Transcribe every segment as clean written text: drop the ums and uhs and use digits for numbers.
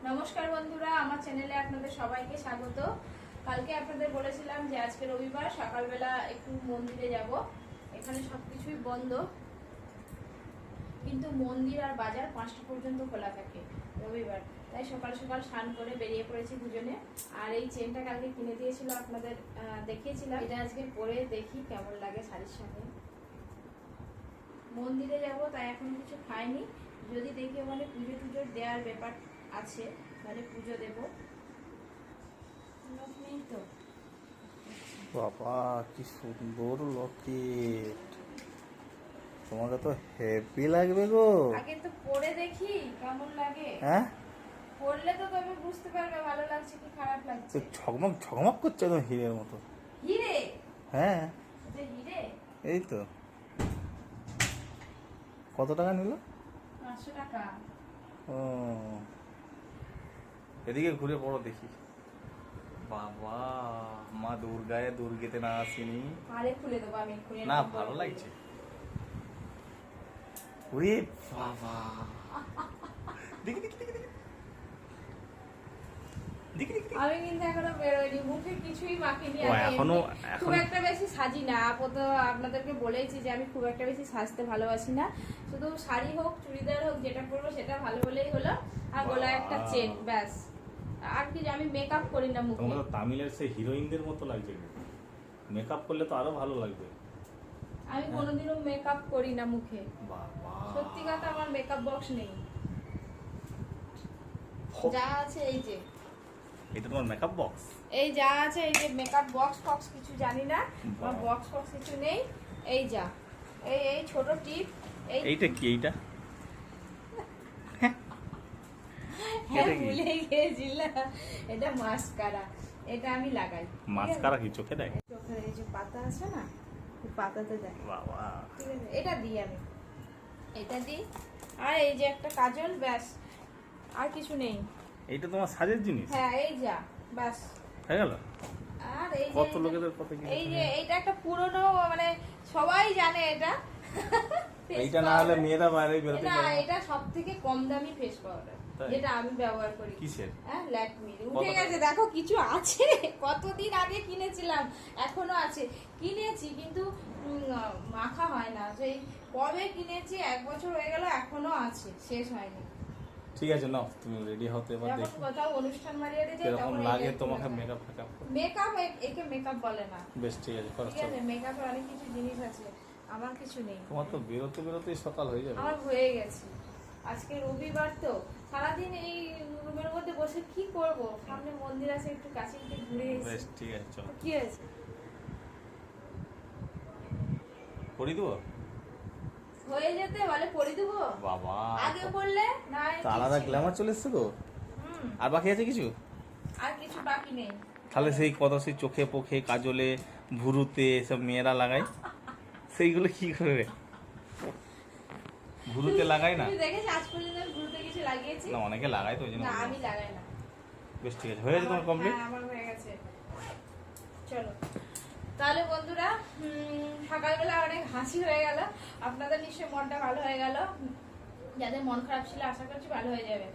নমস্কার বন্ধুরা, আমার চ্যানেলে আপনাদের সবাইকে স্বাগত। কালকে আপনাদের বলেছিলাম যে আজকে রবিবার সকালবেলা একটু মন্দিরে যাব। এখানে সবকিছুই বন্ধ, কিন্তু মন্দির আর বাজার 5টা পর্যন্ত খোলা থাকে রবিবার। তাই সকাল সকাল স্নান করে বেরিয়ে পড়েছি দুজনে। আর এই চেনটা কালকে কিনে দিয়েছিল, আপনাদের দেখিয়েছিলাম। এটা আজকে পরে দেখি কেমন লাগে শাড়ির সাথে। মন্দিরে যাব, তাই এখনো কিছু খাইনি। যদি দেখি ওখানে পুজো টুজোর দেওয়ার ব্যাপার আছে তাহলে পুজো দেব। লোক নেই তো। বাবা কি সুন্দর লকেট, তোমাকে তো হেভি লাগবে গো। আগে তো পরে দেখি কেমন লাগে। হ্যাঁ, পরলে তো তবে বুঝতে পারবে ভালো লাগছে কি খারাপ লাগছে। ঝকমক ঝকমক করছে একদম হিরের মতো। হিরে? হ্যাঁ, এটা হিরে। এই তো। কত টাকা নিল? 500 টাকা। ও, এদিকে ঘুরে পড়ো দেখি। বাবা, মা দুর্গায় দুর্গেতে না আসেনি। আরে খুলে দেবো আমি এক্ষুনি। না, ভালো লাগছে। ওরে বাবা, দেখি দেখি দেখি দেখি দেখি দেখি। আমি কিন্তু এখনো বেরোইনি, মুখে কিছুই মাখিনি। ও, এখনো খুব একটা বেশি সাজি না। আপাতত আপনাদেরকে বলেইছি যে আমি খুব একটা বেশি সাজতে ভালোবাসি না। শুধু শাড়ি হোক চুড়িদার হোক যেটা পরবো সেটা ভালো হলেই হলো। আর গলায় একটা চেন, ব্যাস। আর কি, আমি মেকআপ করি না মুখে। তোমরা তো তামিলের সেই হিরোইনদের মতো লাগছে। মেকআপ করলে তো আরো ভালো লাগবে। আমি কোনোদিনও মেকআপ করি না মুখে। বাবা, সত্যি কথা, আমার মেকআপ বক্স নেই। যা আছে এই যে, এটা তোমার মেকআপ বক্স? এই যা আছে এই যে মেকআপ বক্স ফক্স কিছু জানি না। আমার বক্স ফক্স কিছু নেই। এই যা, এই এই ছোট টিপ। এইটা কি? এইটা হ্যাঁ, ভুলে গেছিলাম। এটা মাস্কারা, এটা আমি লাগাই। মাস্কারা কি চোখে দেয়? চোখের এই যে পাতা আছে না, এই পাতাতে দেয়। বাবা, ঠিক আছে, এটা দিই আমি, এটা দিই। আর এই যে একটা কাজল, ব্যাস। আর কিছু নেই। এইটা তোমার সাজের জিনিস? হ্যাঁ, এই যা, ব্যাস হয়ে গেল। আর এই কত যে লোকেদের কত কি। এই যে এইটা একটা পুরনো, মানে সবাই জানে এটা। এইটা না হলে মেয়েরা বাইরে বেরোতে না, পারে না। এটা সবথেকে কম দামি ফেস পাউডার, তাই? যেটা আমি ব্যবহার করি। কিসের? হ্যাঁ, ল্যাকমি। কত উঠে গেছে, টাকা? দেখো কিছু আছে। কতদিন আগে কিনেছিলাম, এখনো আছে। কিনেছি কিন্তু মাখা হয় না। সেই কবে কিনেছি, 1 বছর হয়ে গেল, এখনো আছে, শেষ হয়নি। ঠিক আছে, নাও তুমি রেডি হতে। এবার যখন দেখি কোথাও অনুষ্ঠান বাড়িতে যাই কিরকম তখন লাগে তোমাকে মেকআপ ফেকআপ। মেকআপ, একে মেকআপ বলে না। বেশ, ঠিক আছে, করো। ঠিক আছে, মেকআপের অনেক কিছু জিনিস আছে, আমার কিছু নেই। তোমার তো বেরোতে বেরোতেই সকাল হয়ে যাবে। আমার হয়ে গেছে। আজকে রবিবার তো সারাদিন এই রুমের মধ্যে বসে কি করব। সামনে মন্দির আছে, একটু কাছে গিয়ে ঘুরে এসে। বেশ, ঠিক আছে, চলো। কি আছে, পরি দেবো? হয়ে যেতে বলে পরি দেবো। বাবা, আগে বললে না। তা আলাদা গ্ল্যামার চলে এসছে গো। আর বাকি আছে কিছু? আর কিছু বাকি নেই। তাহলে সেই কত, সেই চোখে পোখে কাজলে ভুরুতে সব মেয়েরা লাগায়, সেইগুলো কি করে ভুরুতে লাগাই না? তুমি দেখেছো আজ পর্যন্ত আমি ঘুরতে কিছু লাগিয়েছি? না, অনেকে লাগায় তো ওই জন্য। না, আমি লাগাই না। বেশ, ঠিক আছে, হয়ে গেছে তোমার কমপ্লিট। হ্যাঁ, আমার হয়ে গেছে। চলো তাহলে বন্ধুরা, সকালবেলা অনেক হাসি হয়ে গেল। আপনাদের নিশ্চয়ই মনটা ভালো হয়ে গেল। যাদের মন খারাপ ছিল আশা করছি ভালো হয়ে যাবে।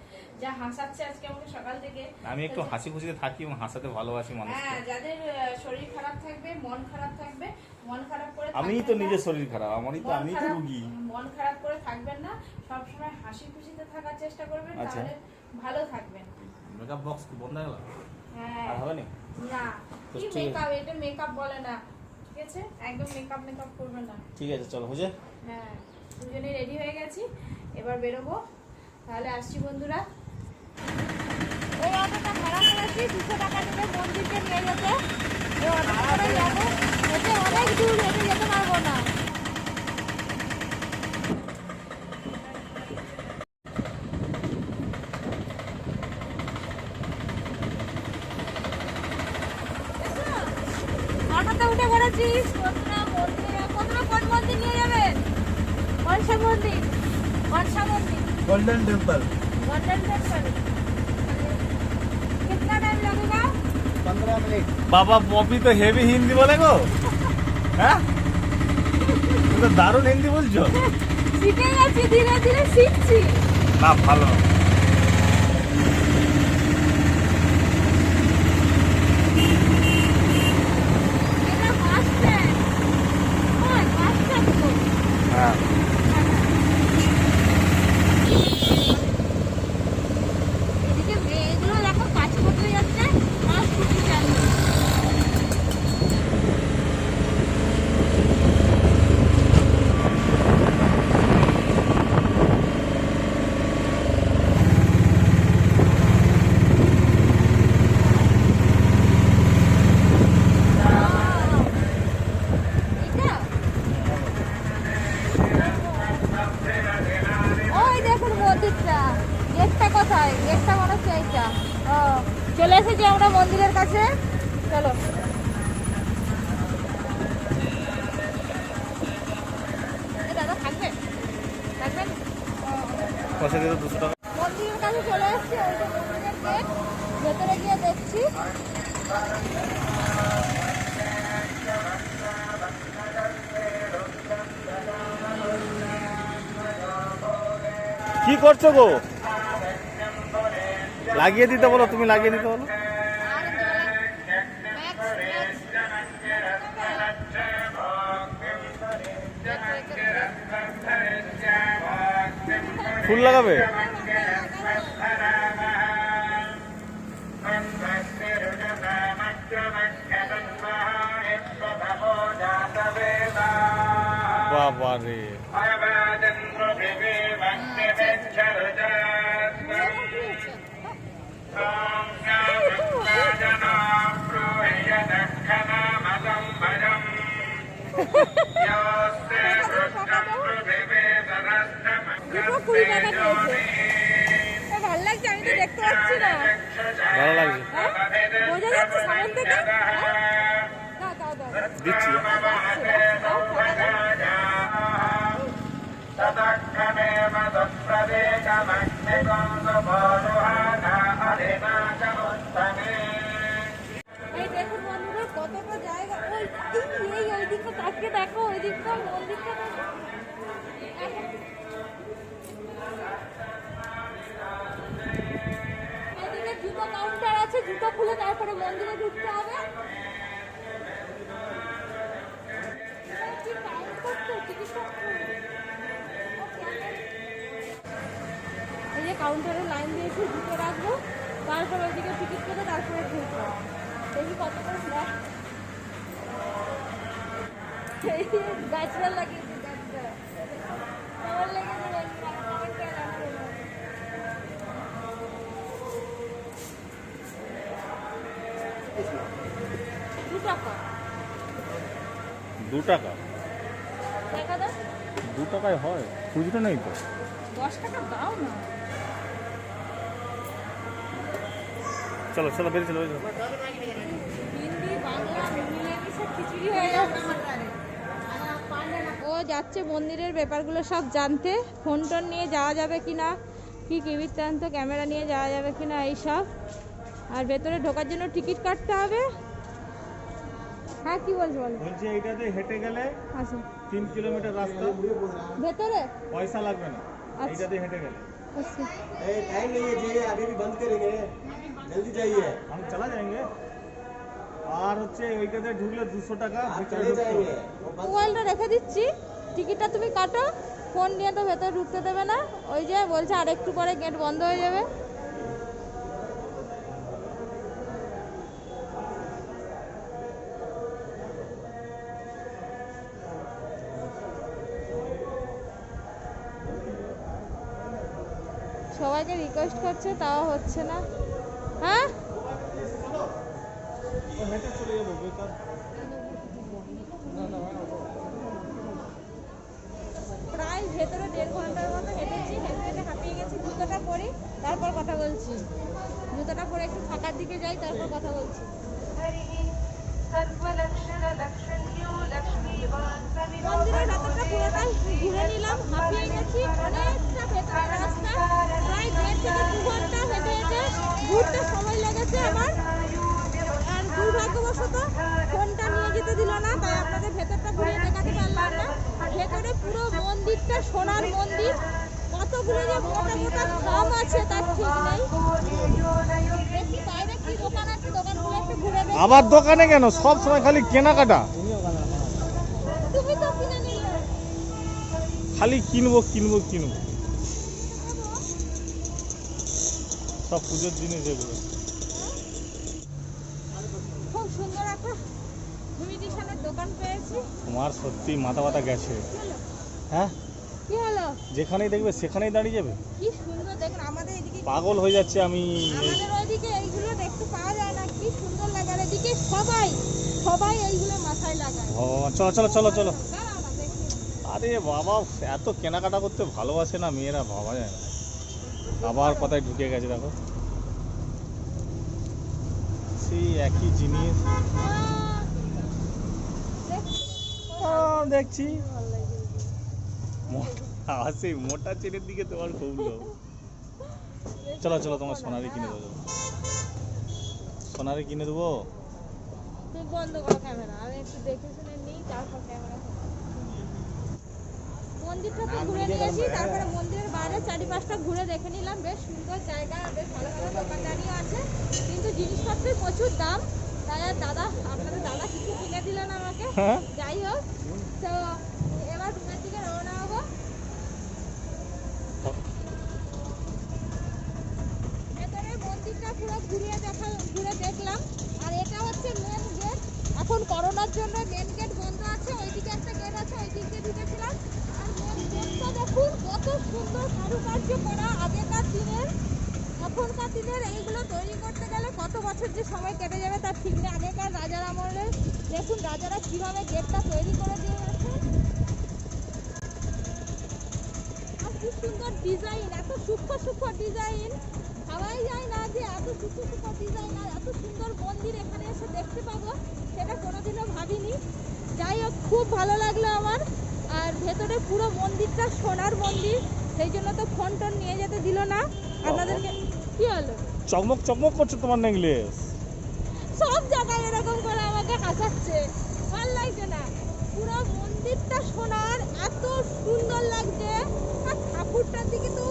যা হাসাচ্ছে আজকে আমাকে সকাল থেকে। আমি একটু হাসি খুশিতে থাকি এবং হাসাতে ভালোবাসি মানুষকে। হ্যাঁ, যাদের শরীর খারাপ থাকবে, মন খারাপ থাকবে, মন খারাপ করে আমি তো নিজের শরীর খারাপ, আমি তো রুগী। মন খারাপ করে থাকবেন না, সব সময় হাসি খুশিতে থাকার চেষ্টা করবেন, আচ্ছা। তাহলে ভালো থাকবেন। মেকআপ বক্স কি বন্ধ হয়ে গেল? হ্যাঁ, আর হবে না? না, তো কি ঠিক আছে। মেকআপ, এটা মেকআপ বলে না। ঠিক আছে, একদম মেকআপ করবেন না। ঠিক আছে, চলো, বুঝে। হ্যাঁ, দুজনে রেডি হয়ে গেছি, এবার বেরোবো। তাহলে আসছি বন্ধুরা। এই অটোটা ভাড়া করেছি, 200 টাকা নেবে মন্দিরকে নিয়ে যেতে। এই অটোটা করে যাবো, হেঁটে অনেক দূর, হেঁটে যেতে পারবো না। অটোতে উঠে পড়েছি। প্রথমে কোন মন্দির নিয়ে যাবেন? মনসা মন্দির। মনসা মন্দির, গোল্ডেন টেম্পল। Golden temple. कितना टाइम लगेगा? 15 मिनट। বাবা, পপি তো হেভি হিন্দি বলে গো। হ্যাঁ, তুমি তো দারুণ হিন্দি বলছো। শিখে গেছি, ধীরে ধীরে শিখছি। না, ভালো। চলে এসেছি আমরা মন্দিরের কাছে, চলো। দাদা থাকবে, থাকবেন? পয়সা দিতে 200 টাকা। মন্দিরের কাছে চলে এসেছি, ওইটা মন্দিরের গেট, ভেতরে গিয়ে দেখছি। কি করছো গো? লাগিয়ে দিতে বলো, তুমি লাগিয়ে দিতে বলো। ফুল লাগাবে? বাবা রে, ভালো লাগছে, আমি তো দেখতে পাচ্ছি না। ভালো লাগছে, বোঝা যাচ্ছে সামনে থেকে। দিচ্ছি। এই দেখুন বন্ধুরা, কতটা জায়গা। ওই দিকটা তাকিয়ে দেখো, ওই দিকটা মন্দিরটা দেখো। এদিকে জুতো কাউন্টার আছে, জুতো খুলে তারপরে মন্দিরে ঢুকতে হবে। এই যে কাউন্টারে লাইন দিয়েছি, জুতো রাখবো, তারপর ওইদিকে টিকিট করে তারপরে ঢুকবো। দেখি কত করে ফ্ল্যাট গাছটা লাগিয়েছি, গাছটা কেমন লেগেছে টাকা 2 টাকা? টাকা দাও। 2 টাকায় হয়? খুচরো নেই তো। 10 টাকা দাও না। চলো চলো, বেরিয়ে চলো, বেরিয়ে চলো। হিন্দি বাংলা মিলেমিশে খিচুড়ি হয়ে যাচ্ছে। ও যাচ্ছে মন্দিরের ব্যাপারগুলো সব জানতে, ফোন টোন নিয়ে যাওয়া যাবে কিনা, কি বৃত্তান্ত, ক্যামেরা নিয়ে যাওয়া যাবে কিনা এইসব। আর ভেতরে ঢোকার জন্য টিকিট কাটতে হবে। হ্যাঁ কি বলছো বলো? বলছি এইটাতে হেঁটে গেলে আচ্ছা 3 কিলোমিটার রাস্তা, ভেতরে পয়সা লাগবে না। अच्छा। এইটাতে হেঁটে गए। अच्छा टाइम नहीं है जी, अभी भी बंद करेंगे, जल्दी जाइए। हम चला जाएंगे। আর হচ্ছে ওইটাতে ঢুকলে 200 টাকা आप ভিতরে चले ঢুকতে হবে। जाएंगे। মোবাইলটা রেখে দিচ্ছি, টিকিটটা তুমি কাটো। ফোন নিয়ে তো ভেতরে ঢুকতে দেবে না, ওই যে বলছে আর একটু পরে গেট বন্ধ হয়ে যাবে। সবাইকে রিকোয়েস্ট করছে, তাও হচ্ছে না। হ্যাঁ ও হেঁটে চলে যাবো বেকার। প্রায় ভেতরে 1.5 ঘন্টার মতো হেঁটেছি, হেঁটে হেঁটে হাঁপিয়ে গেছি। জুতোটা পরি তারপর কথা বলছি, জুতোটা পরে একটু ফাঁকার দিকে যাই তারপর কথা বলছি। মন্দিরের ভেতরটা পুরোটাই ঘুরে নিলাম, হাঁপিয়ে গেছি। অনেকটা ভেতরের রাস্তা, প্রায় 1.5 থেকে 2 ঘন্টা হেঁটে হেঁটে ঘুরতে সময় লেগেছে আমার। আর দুর্ভাগ্যবশত ফোনটা নিয়ে যেতে দিল না, তাই আপনাদের ভেতরটা ঘুরিয়ে দেখাতে পারলাম না। ভেতরে পুরো মন্দিরটা সোনার মন্দির, কতগুলো যে মোটা মোটা খাম আছে তার ঠিক নেই। দেখি বাইরে কি দোকান আছে, দোকানগুলো একটু ঘুরে দেখি। আবার দোকানে কেন? সব সময় খালি কেনাকাটা, তুমি তো কিনে নিলে। খালি কিনবো কিনবো কিনবো। সব পুজোর জিনিস এগুলো। খুব সুন্দর একটা ইমিটেশনের দোকান পেয়েছি। তোমার সত্যি মাথা ব্যথা গেছে। হ্যাঁ, কি হলো? যেখানেই দেখবে সেখানেই দাঁড়িয়ে যাবে। কি সুন্দর দেখুন, আমাদের এদিকে পাগল হয়ে যাচ্ছে আমি। আমাদের ওইদিকে এইগুলো দেখতে পাওয়া যায় না, কি সুন্দর লাগে। আর এদিকে সবাই সবাই এইগুলো মাথায় লাগায়। ভগবান, চলো চলো চলো চলো। দাঁড়াও না, দেখি। আরে বাবা, এত কেনাকাটা করতে ভালোবাসে না মেয়েরা, ভাবা যায় না। আবার কথায় ঢুকে গেছে দেখো। সেই একই জিনিস দেখছি। সেই মোটা চেনের দিকে তোমার খুব লোভ। চলো চলো, তোমার সোনারি কিনে দেবো। সোনারি কিনে দেবো। তুই বন্ধ করো ক্যামেরা, আমি একটু দেখে শুনে নিই তারপর ক্যামেরা। মন্দিরটা তো ঘুরে নিয়েছি, তারপরে মন্দিরের বাইরে চারিপাশটা ঘুরে দেখে নিলাম। বেশ সুন্দর জায়গা, বেশ ভালো ভালো দোকানদারিও আছে, কিন্তু জিনিসপত্রের প্রচুর দাম। তাই আর দাদা, আপনাদের দাদা কিছু কিনে দিলেন আমাকে। যাই হোক, তো এবার রুমের দিকে রওনা হবো। ভেতরে মন্দিরটা পুরো ঘুরে দেখলাম। আর এটা হচ্ছে মেন গেট। এখন করোনার জন্য মেন গেট বন্ধ আছে, ওইদিকে একটা গেট আছে, ওই দিক দিয়ে ঢুকেছিলাম। আর মেন গেটটা দেখুন কত সুন্দর কারুকার্য করা আগেকার দিনের। এখনকার দিনের এইগুলো তৈরি করতে গেলে কত বছর যে সময় কেটে যাবে তার ঠিক নেই। আগেকার রাজার আমলে দেখুন রাজারা কিভাবে গেটটা তৈরি করে দিয়ে গেছে। আর কি সুন্দর ডিজাইন, এত সূক্ষ্ম সূক্ষ্ম ডিজাইন, ভাবাই যায় না যে এত সূক্ষ্ম সূক্ষ্ম ডিজাইন আর এত সুন্দর মন্দির এখানে এসে দেখতে পাবো, সেটা কোনোদিনও ভাবিনি। যাই হোক, খুব ভালো লাগলো আমার। আর ভেতরে পুরো মন্দিরটা সোনার মন্দির, সেই জন্য তো ফোন টোন নিয়ে যেতে দিল না আপনাদেরকে। কি হলো? চকমক চকমক করছে তোমার নেকলেস। সব জায়গায় এরকম করে আমাকে হাসাচ্ছে, ভালো লাগছে না। পুরো মন্দিরটা সোনার, এত সুন্দর লাগছে। আর ঠাকুরটার দিকে তো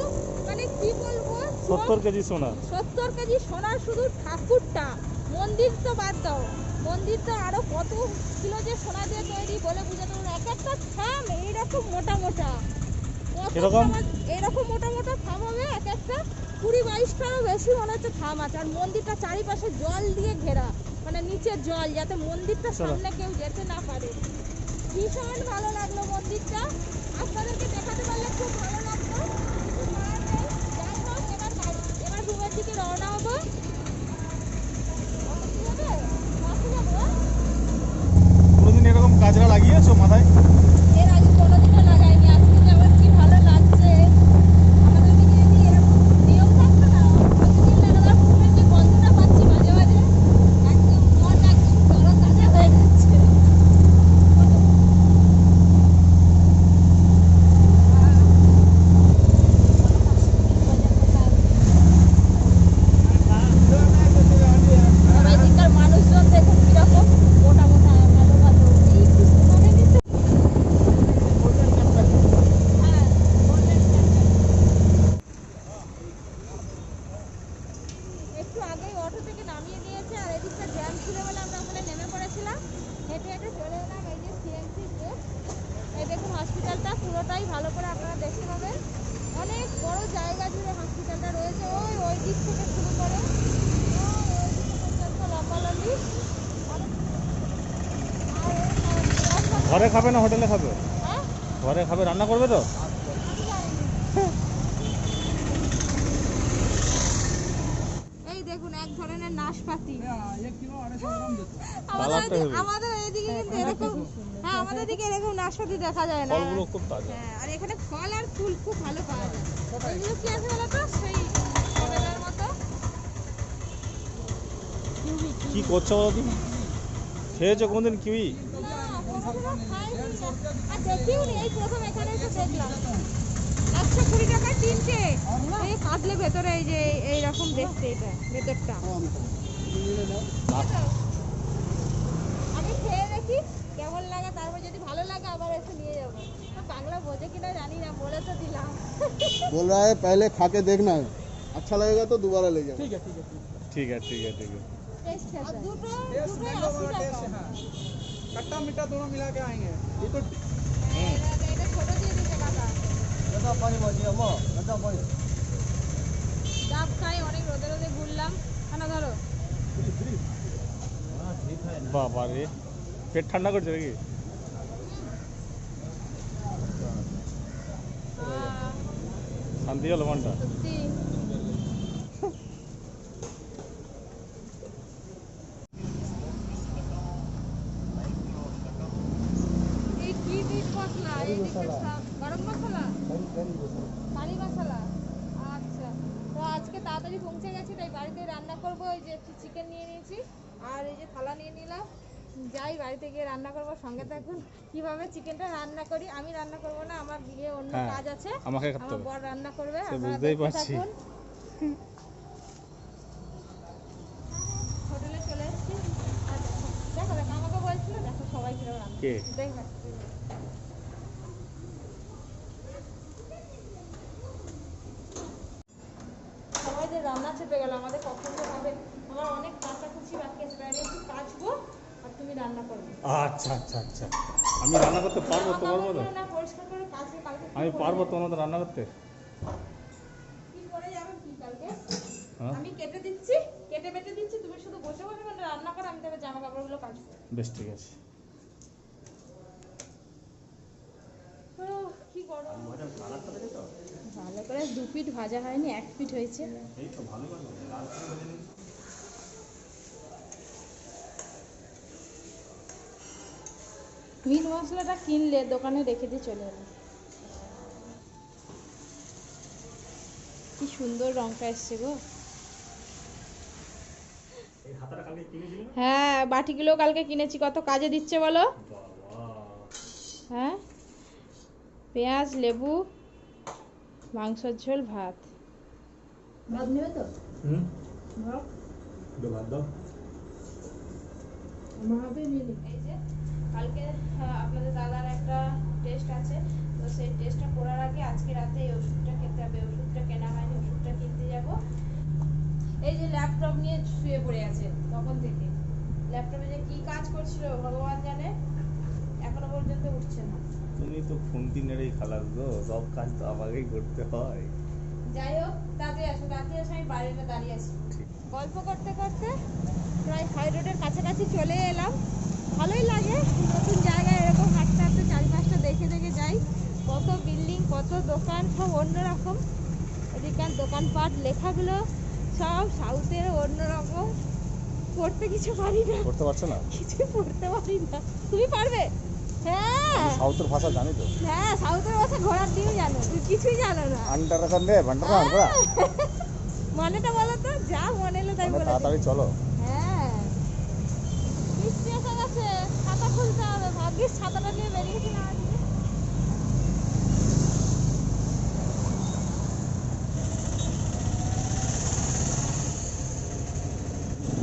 মানে কি বলবো, 70 কেজি সোনা। 70 কেজি সোনার শুধু ঠাকুরটা, মন্দির তো বাদ দাও। মন্দির তো আরো কত কিলো যে সোনা দিয়ে তৈরি বলে বুঝাতে পারবো না। এক একটা থাম এইরকম মোটা মোটা, এরকম মোটা মোটা থাম হবে এক একটা 20-22টারও বেশি মনে হচ্ছে থাম আছে। আর মন্দিরটা চারিপাশে জল দিয়ে ঘেরা, মানে নিচে জল, যাতে মন্দিরটা সামনে কেউ যেতে না পারে। ভীষণ ভালো লাগলো মন্দিরটা, আপনাদেরকে দেখাতে পারলে খুব ভালো লাগতো, কিছু করার নেই। যাই হোক, এবার রুমের দিকে রওনা হবো। কোনোদিন এরকম কাজরা লাগিয়েছো মাথায়? এর আগে কোনোদিনও লাগাইনি, আজকে যে আমার কি ভালো লাগছে। আমাদের দিকে যদি এরকম নিয়ম থাকতো না, প্রতিদিন লাগাতার ফুলের যে গন্ধটা পাচ্ছি মাঝে মাঝে, একদম মন একদম তরতাজা হয়ে যাচ্ছে। সবাই দিককার মানুষজন দেখুন কিরকম মোটা মোটা ভালো ভালো, এই মানে নিচে। হ্যাঁ, golden temple। একটু আগেই অটো থেকে নামিয়ে দিয়েছে, আর এদিকটা জ্যাম ছিল বলে আমরা ওখানে নেমে পড়েছিলাম। হেঁটে হেঁটে চলে এলাম এই যে সিএমসি গেট। এই দেখুন হসপিটালটা পুরোটাই ভালো করে আপনারা দেখতে পাবেন। অনেক বড় জায়গা জুড়ে হসপিটালটা রয়েছে, ওই দিক থেকে শুরু করে ওই দিকে পর্যন্ত লম্বালম্বি। ঘরে খাবে না হোটেলে খাবে? হ্যাঁ, ঘরে খাবে, রান্না করবে তো? এই দেখুন এক ধরনের নাশপাতি। কালারটা হেবি। আমাদের এইদিকে কিন্তু এরকম, হ্যাঁ আমাদের দিকে এরকম নাশপাতি দেখা যায় না। ফলগুলো খুব তাজা। হ্যাঁ, আর এখানে ফল আর ফুল খুব ভালো পাওয়া যায়। এগুলো কি আছে বলো তো, সেই সবেদার মতো। কি করছো বলো তুমি? খেয়েছো কোনদিন কিউই? না, কোনোদিনও খাইনি আর দেখিওনি, এই প্রথম এখানে এসে দেখলাম। 120 টাকা তিনটে। এই কাটলে ভেতরে এই যে এইরকম দেখতে, এটা ভেতরটা। আমি খেয়ে দেখি কেমন লাগে, তারপর যদি ভালো লাগে আবার এসে নিয়ে যাবো। বাংলা বোঝে কিনা জানি না, বলে তো দিলাম। बोल रहा है पहले खा के देखना है, अच्छा लगेगा तो दोबारा ले जाओ। ঠিক আছে ঠিক আছে ঠিক আছে। টেস্ট আছে। আর দুটোই 80 টাকা। खट्टा मीठा दोनों मिला के आएंगे। ये तो এটা ছোট দিয়ে দিতে কাকা। गदा पानी बची अम्मा, गदा पानी। ডাব খাই, অনেক রোদে রোদে ঘুরলাম। খানা ধরো। বাবা রে, পেট ঠান্ডা করছে নাকি? শান্তি হলো মনটা। সত্যি। এই কি মিট মশলা? এইদিকে গরম মশলা? কারি মশলা। আচ্ছা, তো আজকে তাড়াতাড়ি পৌঁছে গেছি, তো তাই বাড়িতে রান্না করব। ওই যে একটু চিকেন নিয়ে নিয়েছি আর এই যে থালা নিয়ে নিলাম। যাই বাড়িতে গিয়ে রান্না করব। সঙ্গে থাকুন কিভাবে চিকেনটা রান্না করি। আমি রান্না করব না, আমার গিয়ে অন্য হ্যাঁ, কাজ আছে, আমাকে করতে আমার হবে। বর রান্না করবে। সে আপনারা বুঝতেই দেখতে পারছি। থাকুন। হোটেলে চলে এসেছি। আর দেখো দেখো আমাকে বলছিল, দেখো সবাই কিরকম রান্না কে? দেখবে। সবাই যে রান্না চেপে গেল, আমাদের কখন যে হবে। আমার অনেক কাঁচাকুচি বাকি আছে, তাই একটু কাচবো আর তুমি রান্না করবে। আচ্ছা আচ্ছা আচ্ছা, আমি রান্না করতে পারবো তোমার মতো? না পরিষ্কার করে কাচবে কালকে। আমি পারবো তোমার মতো রান্না করতে? কি করে যাবে কি কালকে? হ্যাঁ, আমি কেটে দিচ্ছি, কেটে বেটে দিচ্ছি, তুমি শুধু বসে বসে মানে রান্না করো, আমি তবে জামা কাপড়গুলো কাচবো। বেশ ঠিক আছে। কি গরম। ভালো করে 2 পিঠ ভাজা হয়নি, 1 পিঠ হয়েছে। এই তো ভালো করে লাল করে ভেজে নিন। মিট মশলাটা কিনলে দোকানে রেখে দিয়ে চলে এলাম। কি সুন্দর রংটা এসছে গো। এই হাতাটা কালকে কিনেছিলি না? হ্যাঁ, বাটিগুলো কালকে কিনেছি। কত কাজে দিচ্ছে বলো। বাবা, হ্যাঁ, পেঁয়াজ, লেবু, মাংসের ঝোল, ভাত। ভাত নেবে তো? ভাত ভাত দাও। এই যে কালকে আপনাদের দাদার একটা টেস্ট আছে, তো সেই টেস্টটা করার আগে আজকে রাতে এই ওষুধটা খেতে হবে। ওষুধটা কেনা হয়নি, ওষুধটা কিনতে যাব। এই যে ল্যাপটপ নিয়ে শুয়ে পড়ে আছে তখন থেকে। ল্যাপটপে যে কি কাজ করছিল ভগবান জানে, এখনো পর্যন্ত উঠছে না। তুমি তো খুন্তি নেড়েই খালাস গো, সব কাজ তো আমাকেই করতে হয়। যাই হোক, তাড়াতাড়ি আসো, তাড়াতাড়ি আসো, আমি বাইরে দাঁড়িয়ে আছি। গল্প করতে করতে প্রায় হাই রোডের কাছাকাছি চলে এলাম। ভালোই লাগে নতুন জায়গায় এরকম হাঁটতে হাঁটতে, চারিপাশটা দেখে দেখে যাই। কত বিল্ডিং, কত দোকান, সব অন্যরকম। এদিককার দোকানপাট, লেখাগুলো সব সাউথের অন্যরকম। পড়তে কিছু পারি না, করতে পারছো না? কিছু পড়তে পারি না। তুমি পারবে? হ্যাঁ সাউথের ভাষা জানি তো। হ্যাঁ, সাউথের ভাষা ঘোড়ার ডিম জানো, তুমি কিছুই জানো না। আন্ডার রাখান রে, ভান্ডার রাখান করা। মনেটা বলো তো, যা মনে এলো তাই বলে। তাড়াতাড়ি চলো। হ্যাঁ, বৃষ্টি এসে গেছে, ছাতা খুলতে হবে। ভাগ্যিস ছাতাটা নিয়ে বেরিয়েছি না আজকে।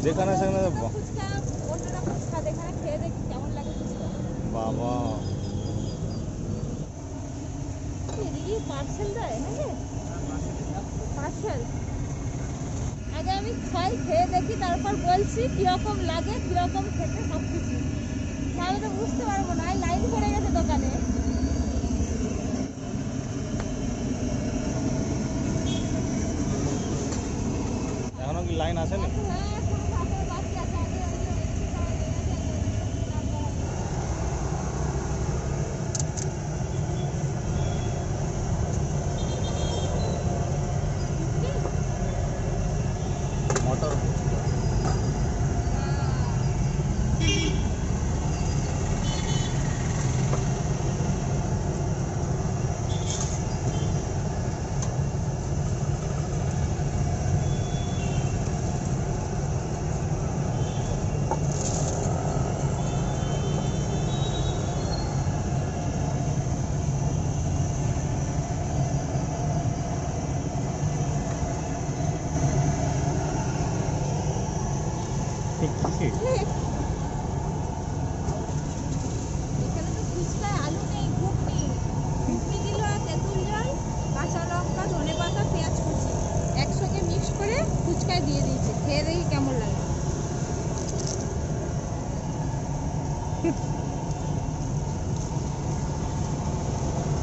যেখানে সেখানে ফুচকা, অন্যরকম স্বাদ। এখানে খেয়ে দেখি কেমন লাগে ফুচকা। বাবা, দিদি পার্সেল দেয় নাকি? পার্সেল আগে আমি খাই, খেয়ে দেখি, তারপর বলছি কিরকম লাগে, কিরকম খেতে, সব কিছু। তাহলে তো বুঝতে পারবো না। লাইন পড়ে গেছে দোকানে। এখনো কি লাইন আছে না? হ্যাঁ, এখনো তারপরে বাকি আছে। আগে ওগুলো একটু খাওয়া হয়ে গেছে, তারপর হবে। মটর এখানে তো ফুচকায় আলু নেই, ঘুগনি। ঘুগনি দিল তেঁতুল জল, কাঁচা লঙ্কা, ধনেপাতা, পেঁয়াজ কুচি একসঙ্গে মিক্স করে ফুচকায় দিয়ে দিয়েছে। খেয়ে দেখি কেমন লাগে।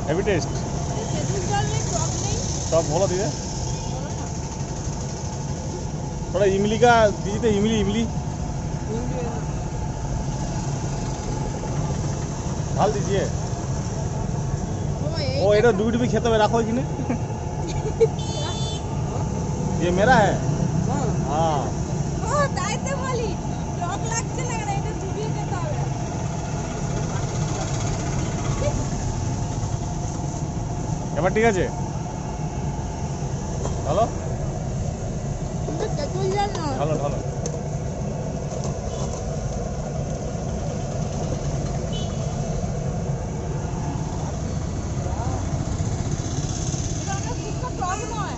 Heavy taste. তেঁতুল জল নেই, টক নেই। সব ভালো দিবে। थोड़ा इमली का दीजिए, इमली इमली ढाल दीजिए। ओ এটা দুই ডুবি খেতে হবে, রাখো এখানে। ये मेरा है। हाँ, ও তাই তো বলি, টক লাগছে না কেন, এটা চুবিয়ে খেতে হবে। এবার ঠিক আছে, ভালো। কিন্তু ঢালো ঢালো। এটা অনেক ফুচকা টক নয়।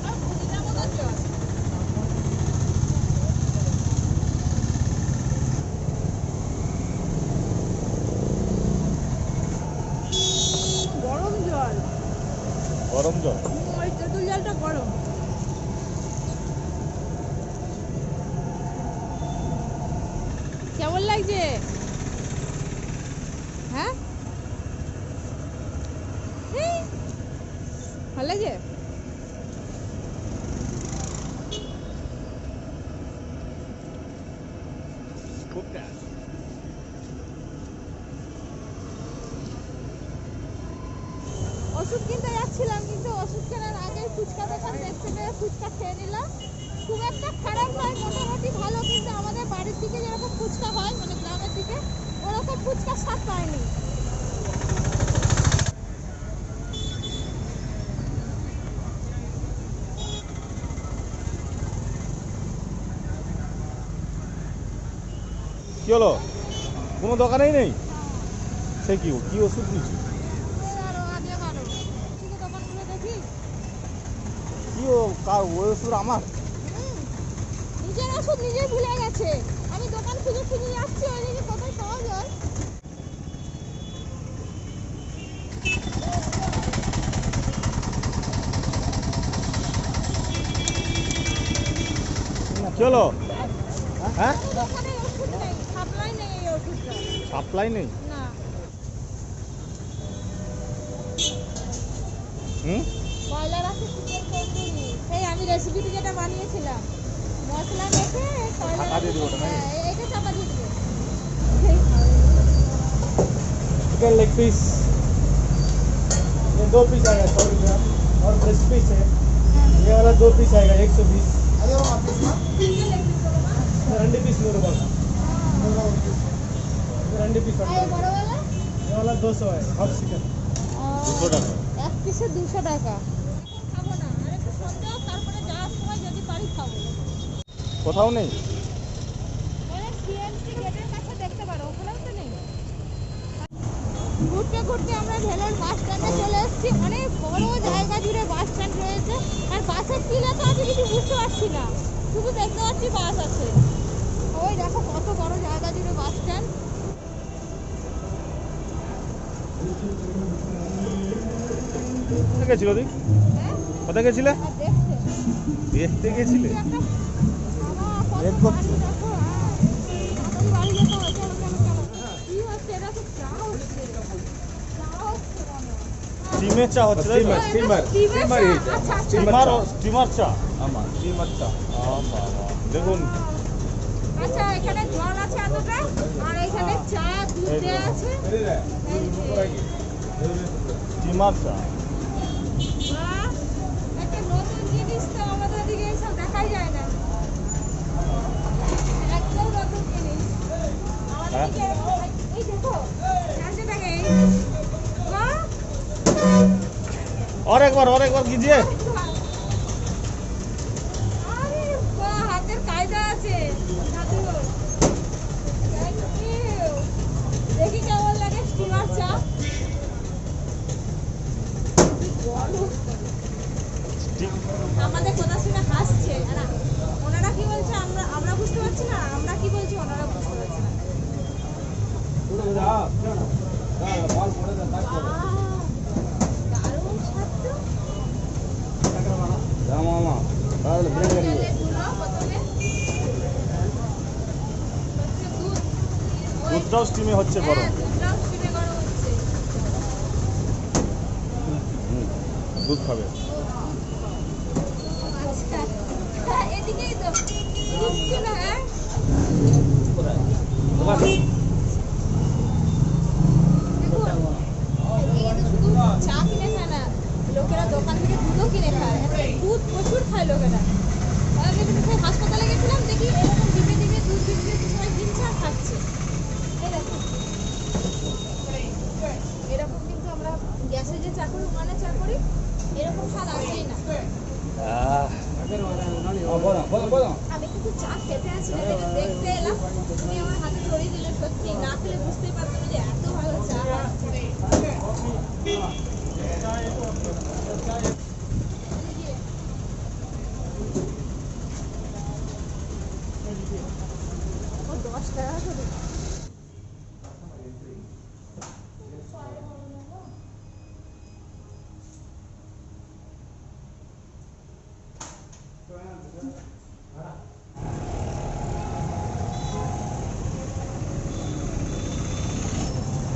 আর পুদিনা মতো জল। গরম জল। গরম জল। ওই তেঁতুল জলটা গরম। কেমন লাগছে? হ্যাঁ, ভালো লাগে? খুব টেস্ট। ওষুধ কিনতে যাচ্ছিলাম, কিন্তু ওষুধ কেনার আগে ফুচকা দোকান দেখতে পেয়ে ফুচকা খেয়ে নিলাম। খুব একটা খারাপ নয়, মোটামুটি ভালো, কিন্তু আমাদের বাড়ির দিকে যেরকম ফুচকা হয়, মানে গ্রামের দিকে, ওরকম ফুচকা স্বাদ পাইনি। কি হলো? কোনো দোকানেই নেই? সে কি কি ওষুধ দিচ্ছি? আরো আগে বারো ঠিক দোকানগুলো দেখি। কি ও কার ওই ওষুধ আমার? নিজের ওষুধ নিজেই ভুলে গেছে। আমি দোকান খুঁজে খুঁজে যাচ্ছি, ওইদিকে কোথায় পাওয়া যায়। কি হলো? হ্যাঁ, কোনো দোকানে ওষুধ নেই, সাপ্লাই নেই এই ওষুধটা। সাপ্লাই নেই? না। হুম, ব্রয়লার আছে, চিকেন তন্দুরি, সেই আমি রেসিপিটি যেটা বানিয়েছিলাম, মশলা মেখে ঢাকা দিয়ে দিবো ওটা নাকি? এইটা চাপা দিয়ে দিবে। चिकन लेग पीस ये 2 पीस आएगा 100 रुपया और ब्रेस्ट पीस है ये वाला 2 पीस आएगा 120 रंडी पीस 100 रुपये रंडी पीस আর এই বড়ওয়ালা ये वाला 200 है हाफ चिकन 200 টাকা। এক পিসে 200 টাকা। খাবো না, আর একটু সন্ধ্যা হোক, তারপরে যাওয়ার সময় যদি পারি খাবো। কোথাও নেই? মানে সিএনসি গেটের কাছে দেখতে পারো, ওখানেও তো নেই। ঘুরতে ঘুরতে আমরা ভেলোর বাস স্ট্যান্ডে চলে এসেছি। অনেক বড় জায়গা জুড়ে বাস স্ট্যান্ড রয়েছে, আর বাসের কি লেখা আছে কিছু বুঝতে পারছি না, শুধু দেখতে পাচ্ছি বাস আছে। ওই দেখো কত বড় জায়গা জুড়ে বাস স্ট্যান্ড। কোথায় গেছিল তুই? হ্যাঁ, কোথায় গেছিলে? আর দেখতে দেখতে গেছিলে? কি একটা বাবা, কত Wait করছি। গাড়ি দেখো। তাড়াতাড়ি বাড়ি যেতে হবে, চলো চলো চলো। কি হচ্ছে এটা? তো চা হচ্ছে, চা হচ্ছে মনে হয়। স্টিমের চা হচ্ছে তাই তো? স্টিমার, স্টিমার, আচ্ছা আচ্ছা। স্টিমার চা। আমার স্টিমার চা। বাবা, দেখুন আচ্ছা, এখানে জল আছে এতটা, আর এখানে চা দুধ দেওয়া আছে। এই যে, স্টিমার চা। বাহ, একটা নতুন জিনিস তো, আমাদের দিকে এইসব দেখাই যায় না। একদম নতুন জিনিস আমাদের দিকে এরকম। এই দেখো, জানতে থাকে এই, বাহ, और एक बार कीजिए। আরে বাহ, হাতের কায়দা আছে দাদুর। Thank you. দেখি কেমন লাগে স্টিমার চা। আমাদের কথা শুনে হাসছে, আর ওনারা কি বলছে আমরা বুঝতে পারছি না, আমরা কি বলছি ওনারা বুঝতে পারছে না। দারুণ স্বাদ তো। তেলে গুলো প্রথমে, দুধ, ওই, দুধটাও স্টিমে হচ্ছে গরম। হ্যাঁ, দুধটাও স্টিমে গরম হচ্ছে। দুধ খাবে? আচ্ছা, হ্যাঁ, এদিকেই তো দুধ ছিল। হ্যাঁ, দেখুন, এই তো শুধু চা কিনে খায় না, লোকেরা দোকান থেকে দুধও কিনে খায়। এখন দুধ প্রচুর খায় লোকেরা। আমি কিন্তু সেই হাসপাতালে গেছিলাম, দেখি এরকম ডিমে ডিমে দুধ বিক্রি হচ্ছে, সবাই কিনছে আর খাচ্ছে। এই দেখুন, এরকম চাকরি ওখানে চাকরি এরকম স্বাদ আসেই না। আমি কিন্তু চা খেতে আসি না, এটা দেখতে এলাম, তুমি আমার হাতে ধরিয়ে দিলে, সত্যি না খেলে বুঝতেই পারতাম না যে এত ভালো চা হয়। ও 10 টাকা করে।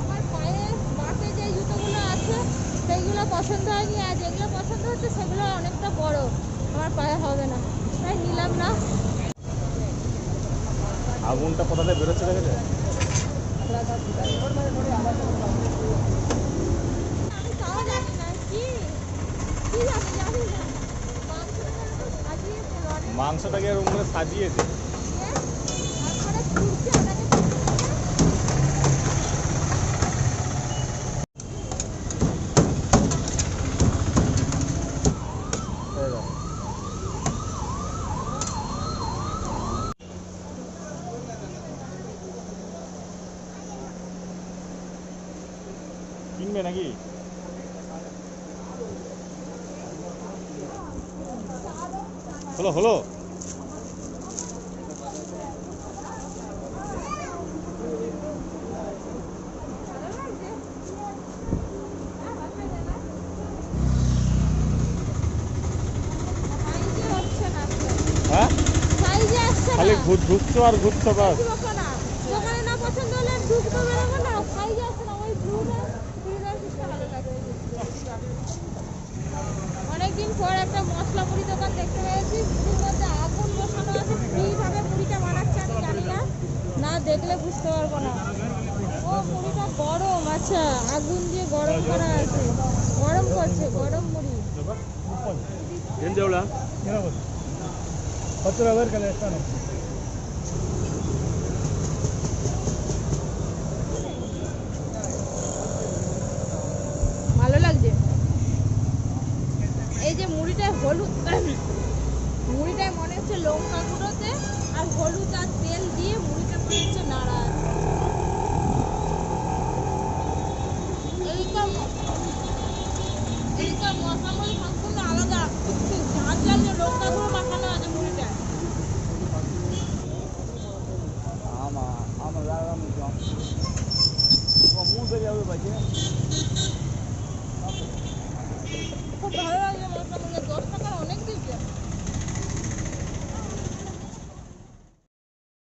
আমার পায়ে বাসে যে জুতোগুলো আছে সেইগুলো পছন্দ হয়নি, আর যেগুলো পছন্দ হচ্ছে সেগুলো অনেকটা বড়, আমার পায়ে হবে না, তাই নিলাম না। আগুনটা কোথা থেকে বেরোচ্ছে দেখেছে? আমি তাও জানি না কি কি জানি না। মাংসটা সাজিয়েছে রডে মাংসটাকে এরকম করে সাজিয়েছে। দিয়ে, তারপরে পুড়ছে ওটাকে কিনবে নাকি? হলো হলো। সাইজে হচ্ছে না, হ্যাঁ, সাইজে আসছে না। খালি ঘুরছো আর ঘুরছো বাস। দোকানে না পছন্দ হলে ঢুকতে বেরোবো না, সাইজে আসছে না। ওই ব্লুটা পিসটা ভালো লাগে। অনেকদিন পর একটা মশলা মুড়ি দোকান দেখতে পেয়েছি, মুড়ির মধ্যে আগুন বসানো আছে, কীভাবে মুড়িটা বানাচ্ছে আমি জানি না, না দেখলে বুঝতে পারবো না। ও মুড়িটা গরম, আচ্ছা আগুন দিয়ে গরম করা আছে, গরম করছে, গরম মুড়ি। ఏం చెవులా? పచ్చడి ఎవరికి వేస్తాను ভালো লাগছে। এই যে মুড়িটায় হলুদ, মুড়িটায় মনে হচ্ছে লঙ্কা গুঁড়োতে আর হলুদ আর তেল দিয়ে মুড়িটা মনে হচ্ছে নাড়া আছে। এইটা মশামরি সম্পূর্ণ আলাদা, ঝাঁঝ লাগছে, লঙ্কা গুঁড়ো মাখানো আছে মুড়িটায়। ஆமா ஆமா வேற நிச்சயம் மூணு பேர் எவ்வளோ பாக்கி? খুব ভালো লাগছে মশলা মুড়ি